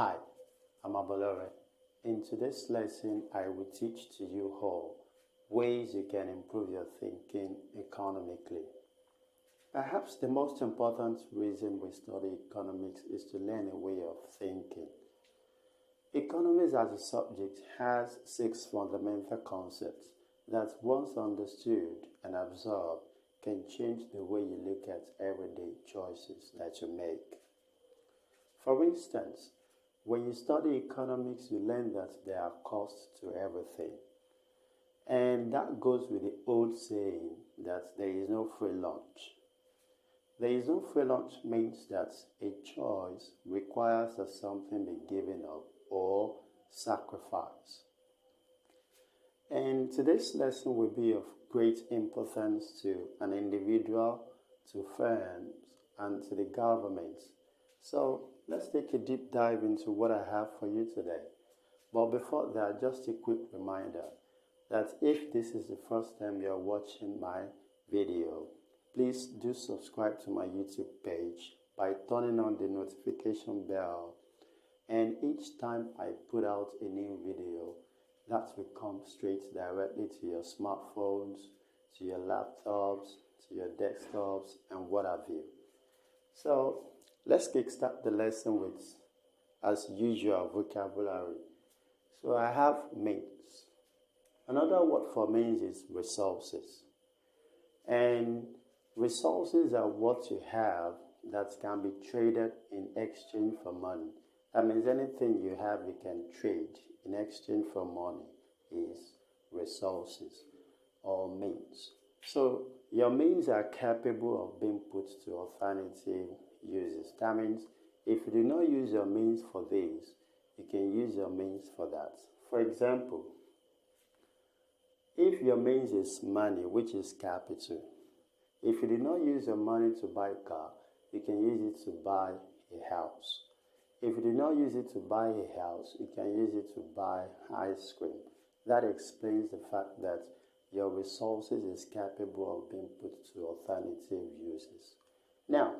Hi, I'm Abolore. In today's lesson, I will teach to you all ways you can improve your thinking economically. Perhaps the most important reason we study economics is to learn a way of thinking. Economics as a subject has 6 fundamental concepts that, once understood and absorbed, can change the way you look at everyday choices that you make. For instance, when you study economics, you learn that there are costs to everything. And that goes with the old saying that there is no free lunch. There is no free lunch means that a choice requires that something be given up or sacrificed. And today's lesson will be of great importance to an individual, to firms, and to the government. So let's take a deep dive into what I have for you today. But before that, just a quick reminder that if this is the first time you're watching my video, please do subscribe to my YouTube page by turning on the notification bell. And each time I put out a new video, that will come straight directly to your smartphones, to your laptops, to your desktops, and what have you. So let's kickstart the lesson with, as usual, vocabulary. So I have means. Another word for means is resources. And resources are what you have that can be traded in exchange for money. That means anything you have you can trade in exchange for money is resources or means. So your means are capable of being put to alternative uses. That means if you do not use your means for this, you can use your means for that. For example, if your means is money, which is capital, if you do not use your money to buy a car, you can use it to buy a house. If you do not use it to buy a house, you can use it to buy ice cream. That explains the fact that your resources is capable of being put to alternative uses. Now,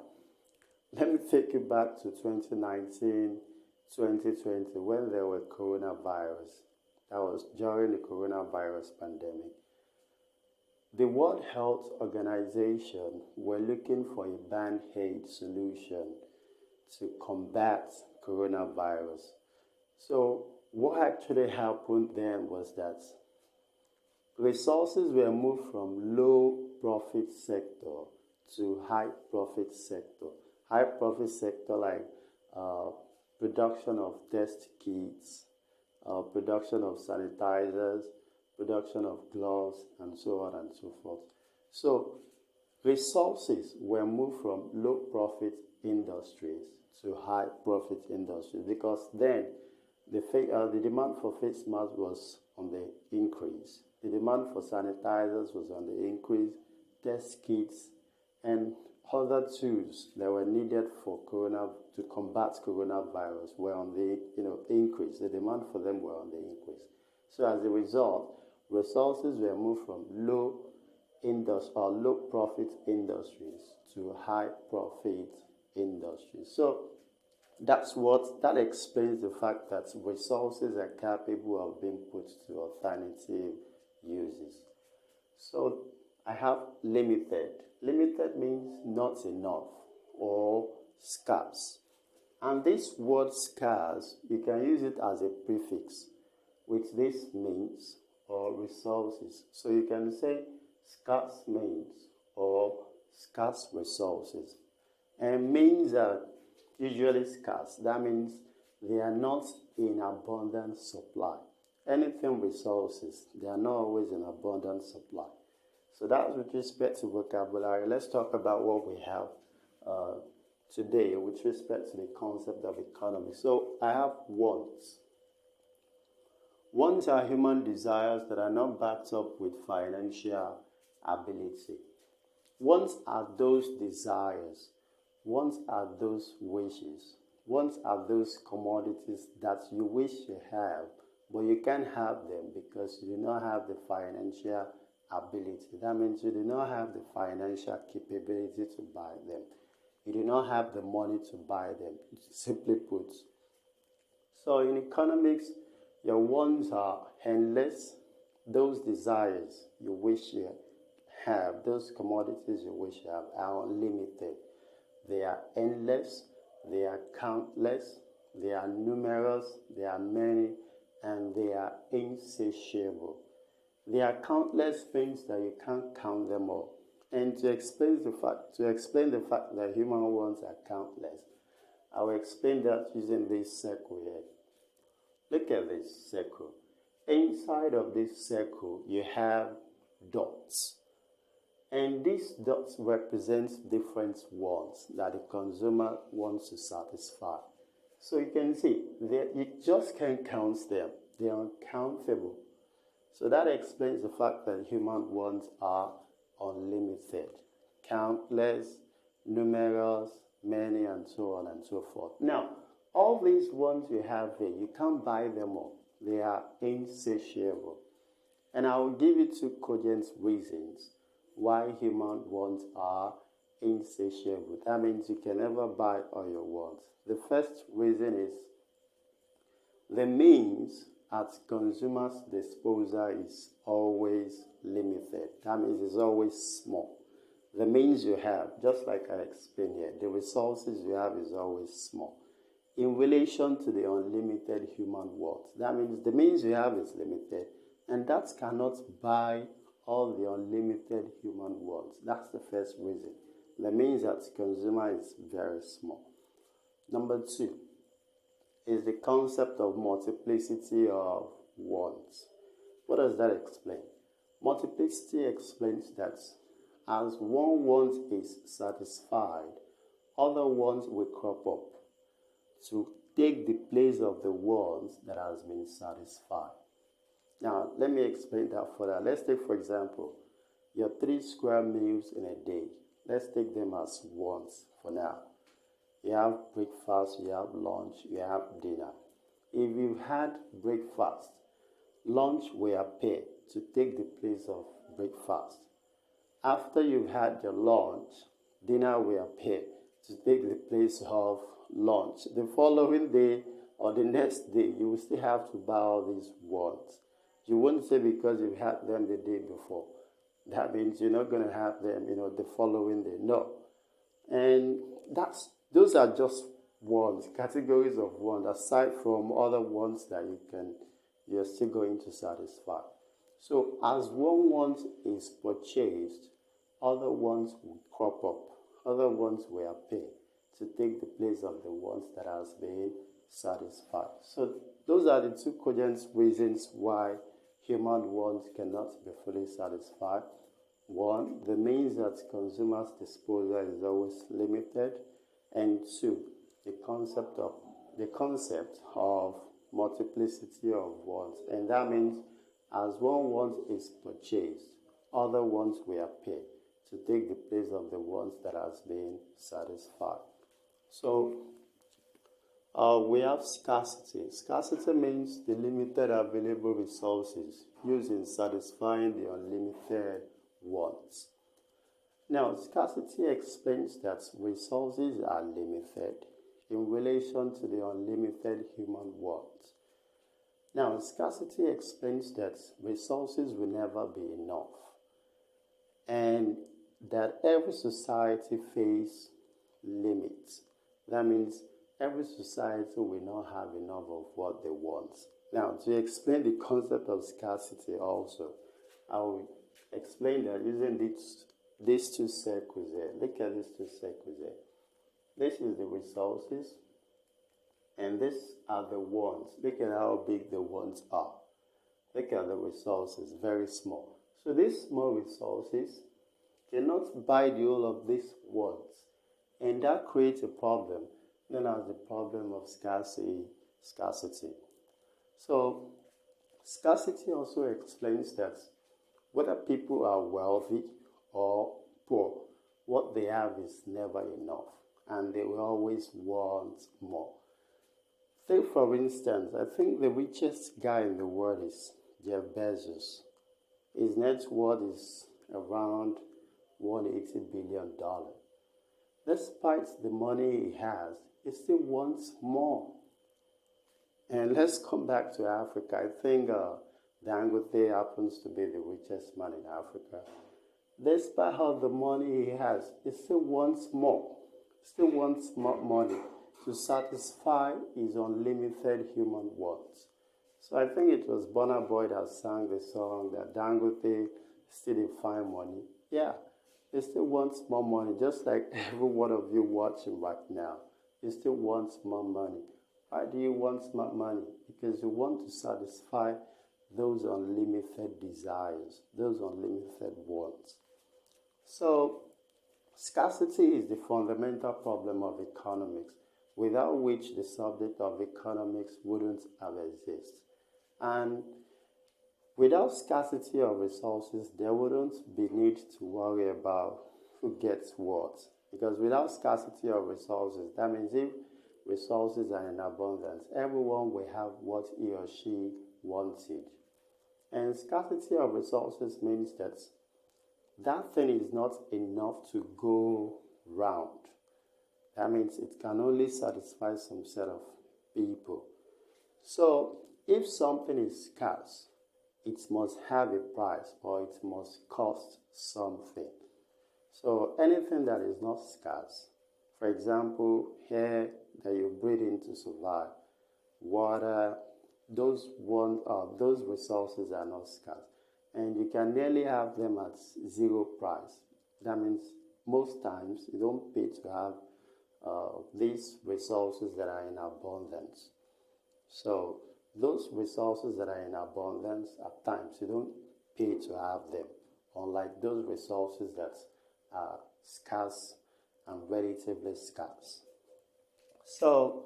let me take you back to 2019, 2020, when there were coronavirus. That was during the coronavirus pandemic. The World Health Organization were looking for a band-aid solution to combat coronavirus. So what actually happened then was that resources were moved from low profit sector to high profit sector. High profit sector like production of test kits, production of sanitizers, production of gloves, and so on and so forth. So resources were moved from low profit industries to high profit industries because then the demand for face masks was on the increase. The demand for sanitizers was on the increase. Test kits and other tools that were needed for to combat coronavirus were on the increase. The demand for them were on the increase. So as a result, resources were moved from low profit industries to high profit industries. So that explains the fact that resources are capable of being put to alternative uses. So I have limited. Limited means not enough or scarce. And this word scarce, you can use it as a prefix with this means or resources. So you can say scarce means or scarce resources. And means are usually scarce. That means they are not in abundant supply. Anything resources, they are not always in abundant supply. So that's with respect to vocabulary. Let's talk about what we have today with respect to the concept of economy. So I have wants. Wants are human desires that are not backed up with financial ability. Wants are those desires. Wants are those wishes. Wants are those commodities that you wish you have, but you can't have them because you do not have the financial ability. That means you do not have the financial capability to buy them. You do not have the money to buy them. Simply put, So in economics, your wants are endless. Those desires you wish you have, those commodities you wish you have are unlimited. They are endless, they are countless, they are numerous, they are many, and they are insatiable. There are countless things that you can't count them all. And to explain the fact that human wants are countless, I will explain that using this circle here. Look at this circle. Inside of this circle, you have dots. And these dots represent different wants that the consumer wants to satisfy. So you can see, you just can't count them. They are uncountable. So that explains the fact that human wants are unlimited, countless, numerous, many, and so on and so forth. Now, all these wants you have here, you can't buy them all. They are insatiable. And I will give you two cogent reasons why human wants are insatiable. That means you can never buy all your wants. The first reason is the means at consumers' disposal is always limited. That means it's always small. The means you have, just like I explained here, the resources you have is always small. In relation to the unlimited human wants, that means the means you have is limited, and that cannot buy all the unlimited human wants. That's the first reason. The means at consumer is very small. Number two is the concept of multiplicity of wants. What does that explain? Multiplicity explains that as one want is satisfied, other wants will crop up to take the place of the wants that has been satisfied. Now, let me explain that further. Let's take, for example, your 3 square meals in a day. Let's take them as wants for now. You have breakfast, you have lunch, you have dinner. If you've had breakfast, lunch will appear to take the place of breakfast. After you've had your lunch, dinner will appear to take the place of lunch. The following day or the next day, you will still have to buy all these wants. You won't say because you've had them the day before. That means you're not going to have them, the following day. No. And those are just wants, categories of wants, aside from other wants that you're still going to satisfy. So as one want is purchased, other wants will crop up. Other wants will appear to take the place of the wants that has been satisfied. So those are the two cogent reasons why human wants cannot be fully satisfied. One, the means at consumers' disposal is always limited. And two, the concept of multiplicity of wants. And that means as one want is purchased, other wants will appear to take the place of the wants that has been satisfied. So we have scarcity. Scarcity means the limited available resources used in satisfying the unlimited wants. Now, scarcity explains that resources are limited in relation to the unlimited human wants. Now, scarcity explains that resources will never be enough and that every society faces limits. That means every society will not have enough of what they want. Now, to explain the concept of scarcity also, I will explain that using these two circles here. Look at these two circles here. This is the resources, and these are the wants. Look at how big the wants are. Look at the resources, very small. So these small resources cannot buy the whole of these wants, and that creates a problem known as the problem of scarcity. So scarcity also explains that whether people are wealthy or poor, what they have is never enough, and they will always want more. Take for instance, I think the richest guy in the world is Jeff Bezos. His net worth is around $180 billion. Despite the money he has, he still wants more. And let's come back to Africa. I think Dangote happens to be the richest man in Africa. Despite all the money he has, he still wants more. Still wants more money to satisfy his unlimited human wants. So I think it was Burna Boy that sang the song that Dangote still dey find money. Yeah, he still wants more money, just like every one of you watching right now. He still wants more money. Why do you want more money? Because you want to satisfy those unlimited desires, those unlimited wants. So, scarcity is the fundamental problem of economics, without which the subject of economics wouldn't have existed. And without scarcity of resources, there wouldn't be need to worry about who gets what. Because without scarcity of resources, that means if resources are in abundance, everyone will have what he or she wanted. And scarcity of resources means that that thing is not enough to go round. That means it can only satisfy some set of people. So if something is scarce, it must have a price or it must cost something. So anything that is not scarce, for example, air that you breathe in to survive, water, those resources are not scarce. And you can nearly have them at zero price. That means most times you don't pay to have these resources that are in abundance. So those resources that are in abundance, at times you don't pay to have them, unlike those resources that are scarce and relatively scarce. So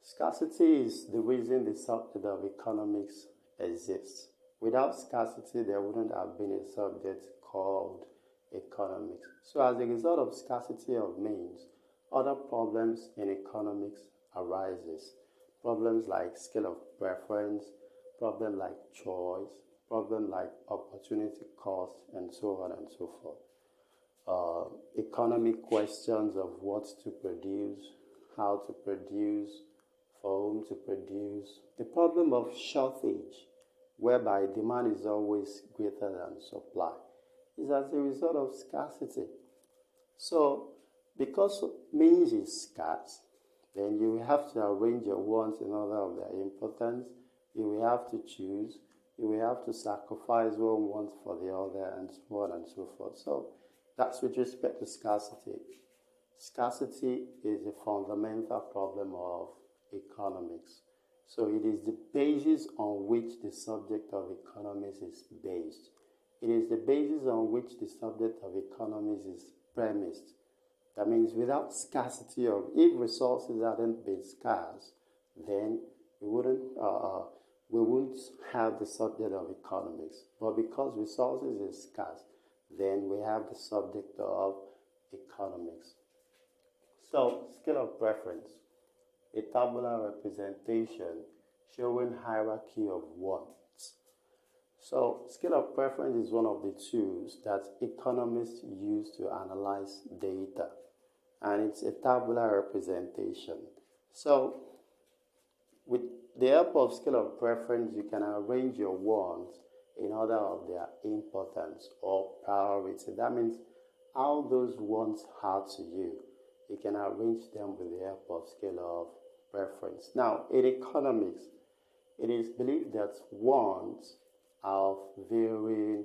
scarcity is the reason the subject of economics exists. Without scarcity, there wouldn't have been a subject called economics. So as a result of scarcity of means, other problems in economics arises. Problems like scale of preference, problem like choice, problem like opportunity cost, and so on and so forth. Economic questions of what to produce, how to produce, for whom to produce. The problem of shortage, whereby demand is always greater than supply, is as a result of scarcity. So, because means is scarce, then you will have to arrange your wants in order of their importance. You will have to choose. You will have to sacrifice one want for the other, and so on and so forth. So, that's with respect to scarcity. Scarcity is a fundamental problem of economics. So it is the basis on which the subject of economics is based. It is the basis on which the subject of economics is premised. That means without scarcity of, if resources hadn't been scarce, then we wouldn't have the subject of economics. But because resources is scarce, then we have the subject of economics. So, scale of preference, a tabular representation showing hierarchy of wants. So, scale of preference is one of the tools that economists use to analyze data, and it's a tabular representation. So, with the help of scale of preference, you can arrange your wants in order of their importance or priority. That means how those wants are to you. You can arrange them with the help of scale of preference. Now, in economics, it is believed that wants are of varying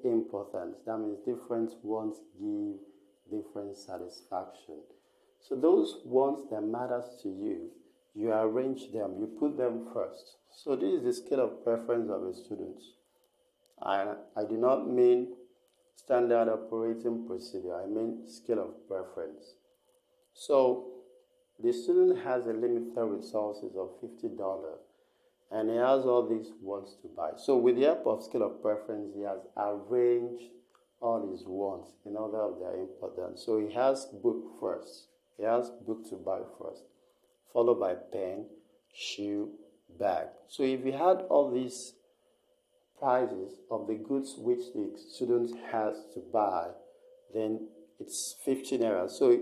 importance. That means different wants give different satisfaction. So those wants that matters to you, you arrange them, you put them first. So this is the scale of preference of a student. I do not mean standard operating procedure, I mean scale of preference. So the student has a limited resources of $50 and he has all these wants to buy. So with the help of scale of preference, he has arranged all his wants in order of their importance. So he has book first. He has book to buy first, followed by pen, shoe, bag. So if he had all these prices of the goods which the student has to buy, then it's 50 naira. So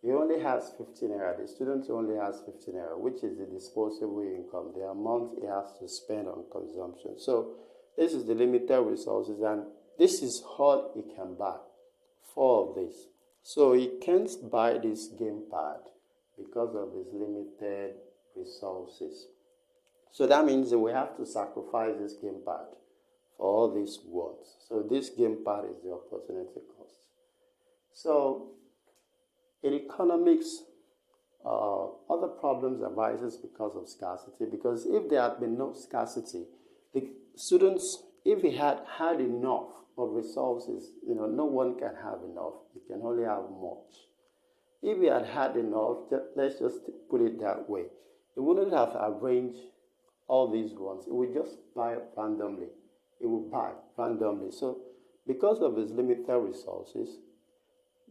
He only has 15 naira. The student only has 15 naira, which is the disposable income, the amount he has to spend on consumption. So this is the limited resources, and this is all he can buy. 4 of this. So he can't buy this gamepad because of his limited resources. So that means that we have to sacrifice this gamepad for all these wants. So this gamepad is the opportunity cost. So in economics, other problems arises because of scarcity. Because if there had been no scarcity, the students, if he had had enough of resources, no one can have enough. You can only have much. If he had had enough, let's just put it that way, he wouldn't have arranged all these ones. He would just buy randomly. He would buy randomly. So because of his limited resources,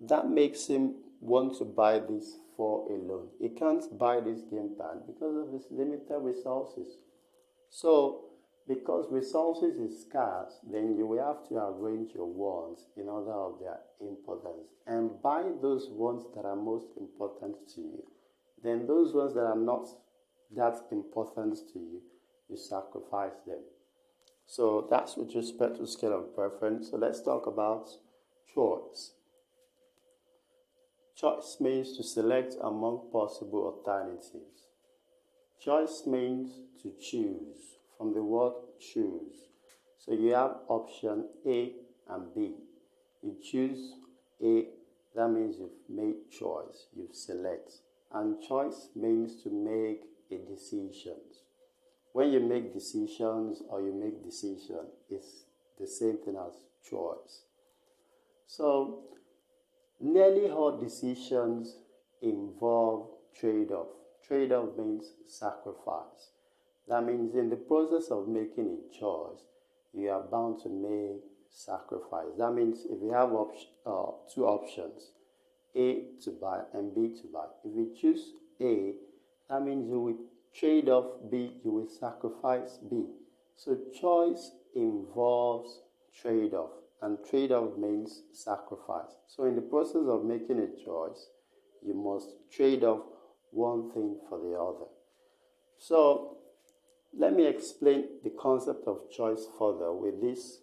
that makes him want to buy these 4 alone. He can't buy this gamepad because of his limited resources. So because resources is scarce, then you will have to arrange your wants in order of their importance and buy those ones that are most important to you. Then those ones that are not that important to you, you sacrifice them. So that's with respect to scale of preference. So let's talk about choice. Choice means to select among possible alternatives. Choice means to choose, from the word choose. So you have option A and B. You choose A, that means you've made choice, you select. And choice means to make a decision. When you make decisions or you make decision, it's the same thing as choice. So nearly all decisions involve trade-off. Trade-off means sacrifice. That means in the process of making a choice, you are bound to make sacrifice. That means if you have 2 options, A to buy and B to buy. If you choose A, that means you will trade off B, you will sacrifice B. So choice involves trade-off, and trade-off means sacrifice. So in the process of making a choice, you must trade off one thing for the other. So let me explain the concept of choice further with this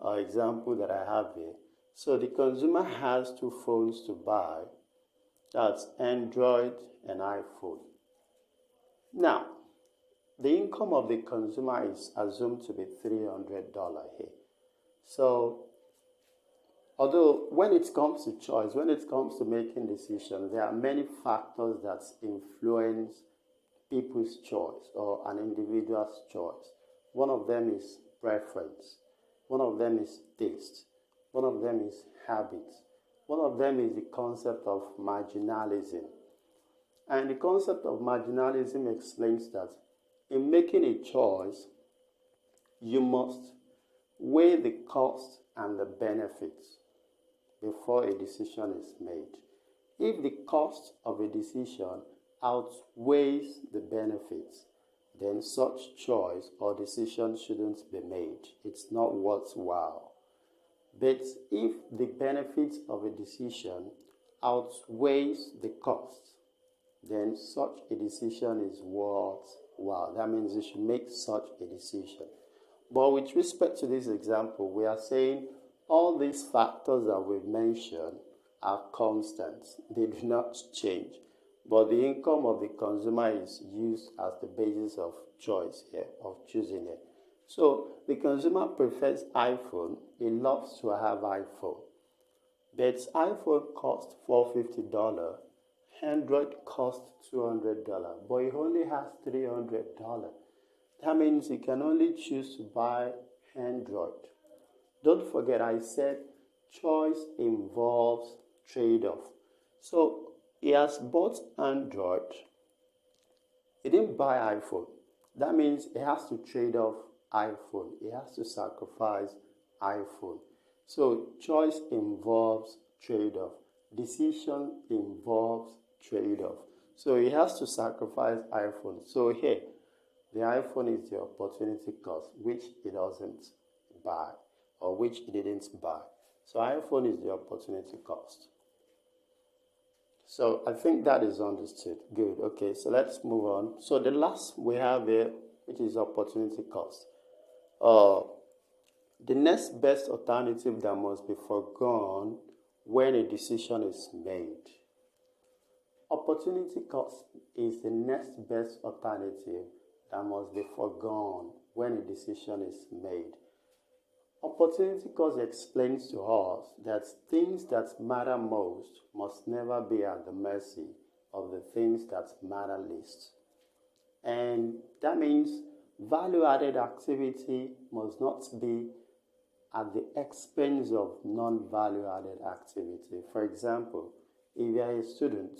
example that I have here. So the consumer has 2 phones to buy. That's Android and iPhone. Now, the income of the consumer is assumed to be $300 here. So, although when it comes to choice, when it comes to making decisions, there are many factors that influence people's choice or an individual's choice. One of them is preference. One of them is taste. One of them is habits. One of them is the concept of marginalism. And the concept of marginalism explains that in making a choice, you must weigh the cost and the benefits before a decision is made. If the cost of a decision outweighs the benefits, then such choice or decision shouldn't be made. It's not worthwhile. But if the benefits of a decision outweighs the cost, then such a decision is worthwhile. That means you should make such a decision. But with respect to this example, we are saying all these factors that we've mentioned are constants. They do not change. But the income of the consumer is used as the basis of choice here, of choosing it. So the consumer prefers iPhone. He loves to have iPhone. But iPhone costs $450. Android costs $200. But he only has $300. That means he can only choose to buy Android. Don't forget, I said choice involves trade-off. So he has bought Android. He didn't buy iPhone. That means he has to trade off iPhone. He has to sacrifice iPhone. So choice involves trade-off. Decision involves trade-off. So he has to sacrifice iPhone. So here, the iPhone is the opportunity cost, which he doesn't buy or which he didn't buy. So iPhone is the opportunity cost. So I think that is understood. Good. Okay, so let's move on. So the last we have here, which is opportunity cost. Uh, the next best alternative that must be foregone when a decision is made. Opportunity cost is the next best alternative that must be foregone when a decision is made. Opportunity cost explains to us that things that matter most must never be at the mercy of the things that matter least. And that means value added activity must not be at the expense of non value added activity. For example, if you are a student,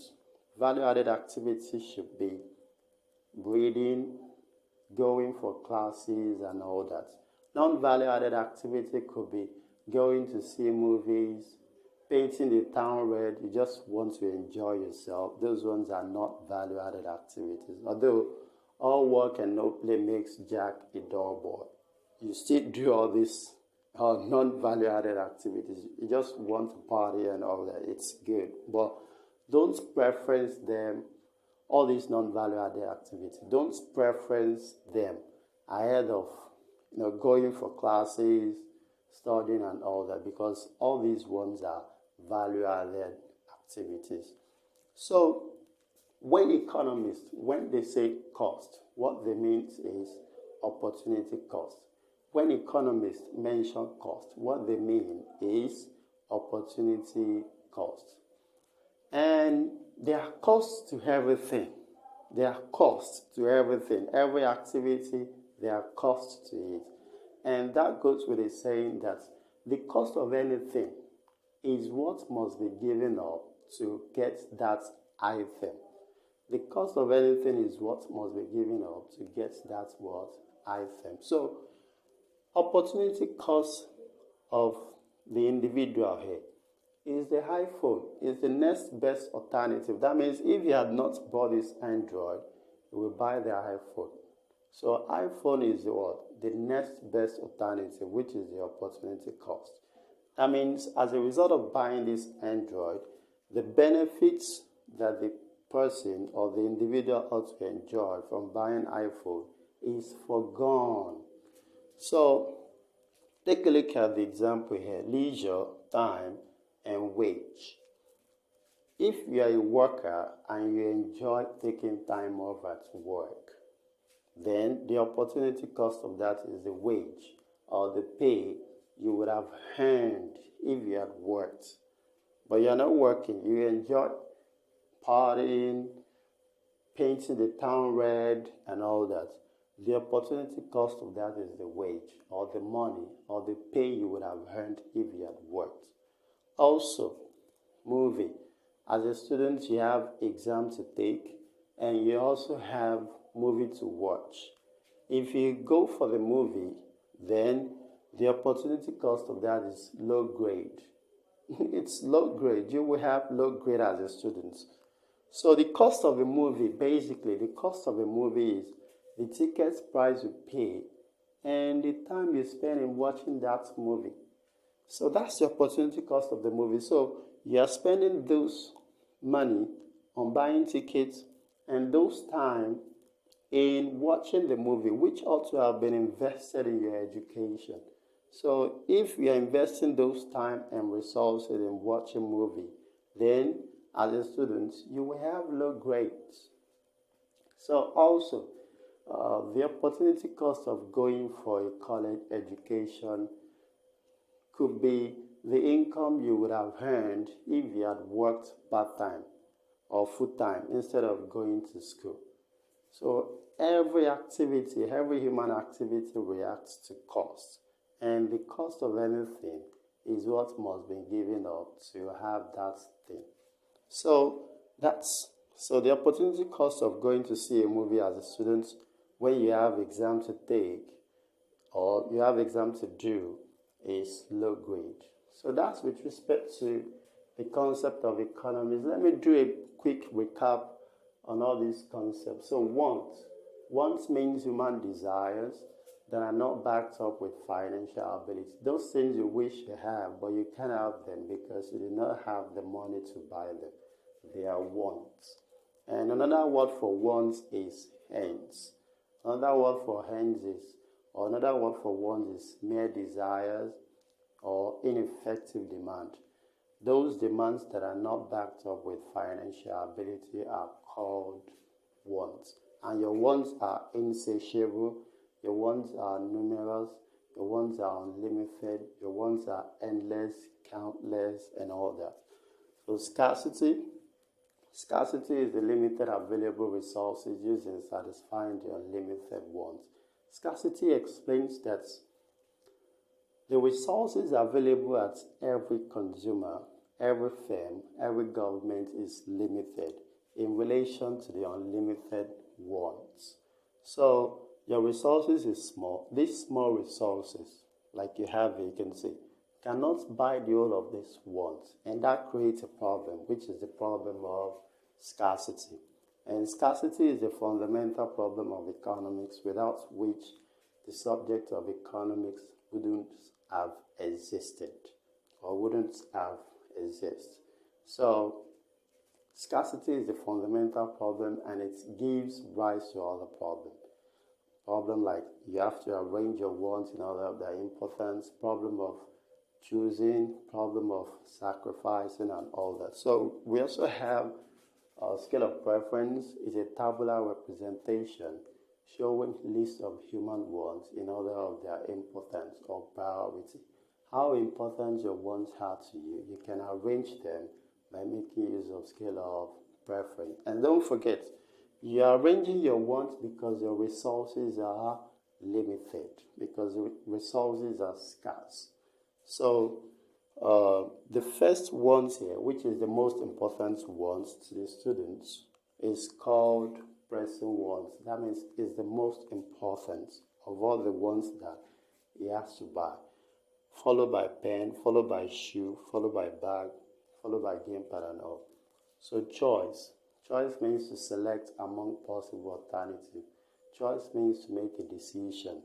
value added activity should be reading, going for classes, and all that. Non value added activity could be going to see movies, painting the town red. You just want to enjoy yourself. Those ones are not value added activities. Although all work and no play makes Jack a dull boy, you still do all these non value added activities. You just want to party and all that. It's good. But don't preference them, all these non value added activities. Don't preference them ahead of going for classes, studying and all that, because all these ones are value-added activities. So when economists, when they say cost, what they mean is opportunity cost. When economists mention cost, what they mean is opportunity cost. And there are costs to everything. There are costs to everything. Every activity, there are costs to it. And that goes with the saying that the cost of anything is what must be given up to get that item. The cost of anything is what must be given up to get that what item. So, opportunity cost of the individual here is the iPhone, is the next best alternative. That means if you had not bought this Android, you will buy the iPhone. So iPhone is the next best alternative, which is the opportunity cost. That means as a result of buying this Android, the benefits that the person or the individual ought to enjoy from buying iPhone is foregone. So take a look at the example here: leisure, time, and wage. If you are a worker and you enjoy taking time off at work, then the opportunity cost of that is the wage or the pay you would have earned if you had worked. But you're not working. You enjoy partying, painting the town red, and all that. The opportunity cost of that is the wage or the money or the pay you would have earned if you had worked. Also, movie. As a student, you have exam to take, and you also have movie to watch. If you go for the movie, then the opportunity cost of that is low grade. It's low grade. You will have low grade as a student. So the cost of a movie, basically, the cost of a movie is the ticket price you pay and the time you spend in watching that movie. So that's the opportunity cost of the movie. So you are spending those money on buying tickets and those time in watching the movie, which ought to have been invested in your education. So if you are investing those time and resources in watching movie, then as a student, you will have low grades. So also, the opportunity cost of going for a college education could be the income you would have earned if you had worked part-time or full-time instead of going to school. So every activity, every human activity reacts to cost. And the cost of anything is what must be given up to have that thing. So the opportunity cost of going to see a movie as a student when you have exam to take or you have exam to do is low grade. So that's with respect to the concept of economies. Let me do a quick recap on all these concepts. So want means human desires that are not backed up with financial ability. Those things you wish you have, but you can't have them because you do not have the money to buy them. They are wants. And another word for wants is hence. Another word for hence is, or another word for wants is mere desires or ineffective demand. Those demands that are not backed up with financial ability are called wants. And your wants are insatiable, your wants are numerous, your wants are unlimited, your wants are endless, countless, and all that. So scarcity is the limited available resources used in satisfying the unlimited wants. Scarcity explains that the resources available at every consumer, every firm, every government is limited in relation to the unlimited wants. So your resources is small. These small resources, like you have vacancy, cannot buy the whole of these wants, and that creates a problem, which is the problem of scarcity. And scarcity is a fundamental problem of economics without which the subject of economics wouldn't have existed or wouldn't have existed. So scarcity is the fundamental problem, and it gives rise to other problems. Problem like you have to arrange your wants in order of their importance, problem of choosing, problem of sacrificing, and all that. So we also have a scale of preference is a tabular representation showing list of human wants in order of their importance or priority. How important your wants are to you, you can arrange them by making use of scale of preference. And don't forget, you are arranging your wants because your resources are limited, because resources are scarce. So the first want here, which is the most important want to the students, is called pressing wants. That means it's the most important of all the wants that he has to buy. Followed by pen, followed by shoe, followed by bag, followed by gamepad and all. So choice. Choice means to select among possible alternatives. Choice means to make a decision.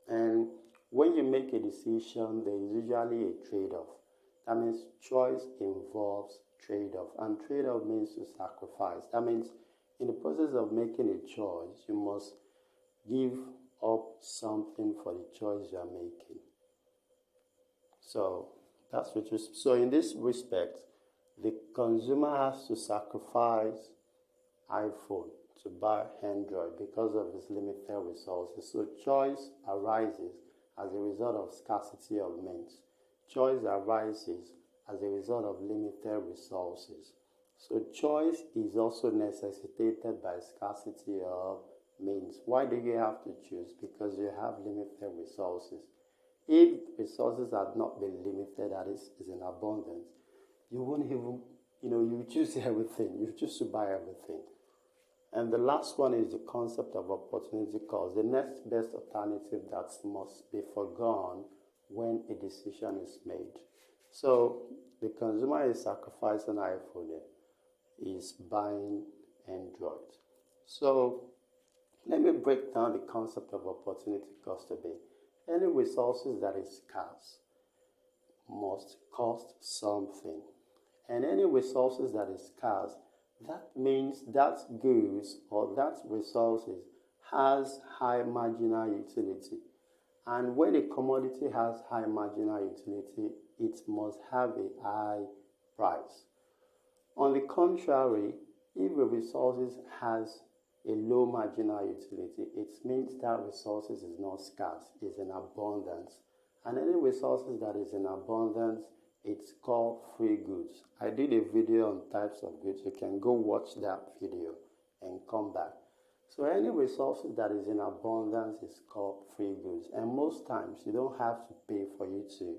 And when you make a decision, there is usually a trade-off. That means choice involves trade-off. And trade-off means to sacrifice. That means in the process of making a choice, you must give up something for the choice you are making. So so in this respect, the consumer has to sacrifice iPhone to buy Android because of its limited resources. So choice arises as a result of scarcity of means. Choice arises as a result of limited resources. So choice is also necessitated by scarcity of means. Why do you have to choose? Because you have limited resources. If resources had not been limited, that is in abundance, you wouldn't even, you choose everything. You choose to buy everything. And the last one is the concept of opportunity cost, the next best alternative that must be forgone when a decision is made. So the consumer is sacrificing iPhone, is buying Android. So let me break down the concept of opportunity cost a bit. Any resources that is scarce must cost something. And any resources that is scarce, that means that goods or that resources has high marginal utility. And when a commodity has high marginal utility, it must have a high price. On the contrary, if a resources has a low marginal utility, it means that resources is not scarce, it's in abundance. And any resources that is in abundance, it's called free goods. I did a video on types of goods. You can go watch that video and come back. So any resources that is in abundance is called free goods. And most times you don't have to pay for you to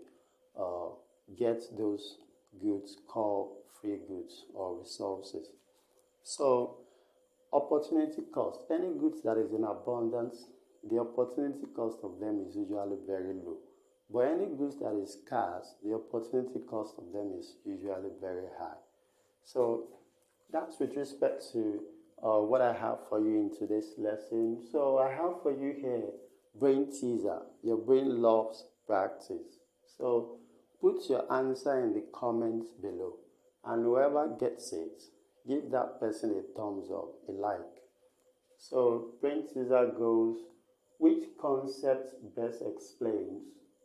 get those goods called free goods or resources. So opportunity cost. Any goods that is in abundance, the opportunity cost of them is usually very low. But any goods that is scarce, the opportunity cost of them is usually very high. So that's with respect to what I have for you in today's lesson. So I have for you here brain teaser. Your brain loves practice. So put your answer in the comments below. and whoever gets it, give that person a thumbs up, a like. So brain teaser goes, which concept best explains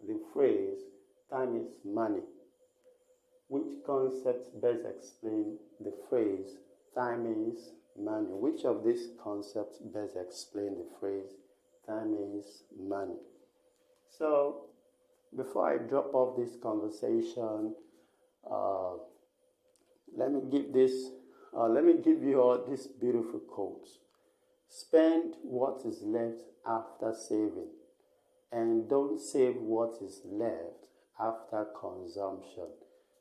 the phrase time is money? Which concept best explains the phrase time is money? Which of these concepts best explain the phrase time is money? So before I drop off this conversation, let me give you all these beautiful quotes. Spend what is left after saving, and don't save what is left after consumption.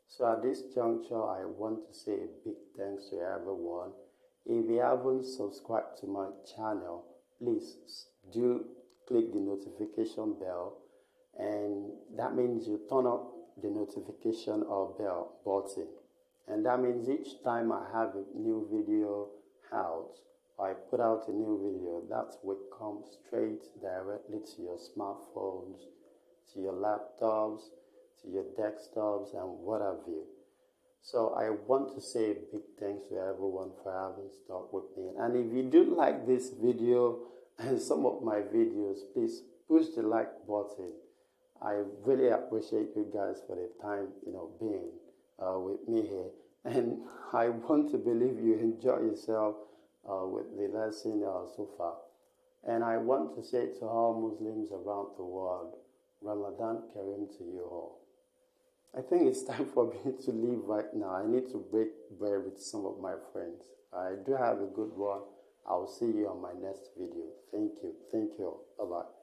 So at this juncture, I want to say a big thanks to everyone. If you haven't subscribed to my channel, please do click the notification bell, and that means you turn up the notification or bell button. And that means each time I have a new video out, or I put out a new video, that will come straight directly to your smartphones, to your laptops, to your desktops, and what have you. So I want to say a big thanks to everyone for having stuck with me. And if you do like this video and some of my videos, please push the like button. I really appreciate you guys for the time, being with me here. And I want to believe you enjoy yourself with the lesson so far. And I want to say to all Muslims around the world, Ramadan Kareem to you all. I think it's time for me to leave right now. I need to break bread with some of my friends. I do have a good one. I'll see you on my next video. Thank you. Thank you. Bye-bye.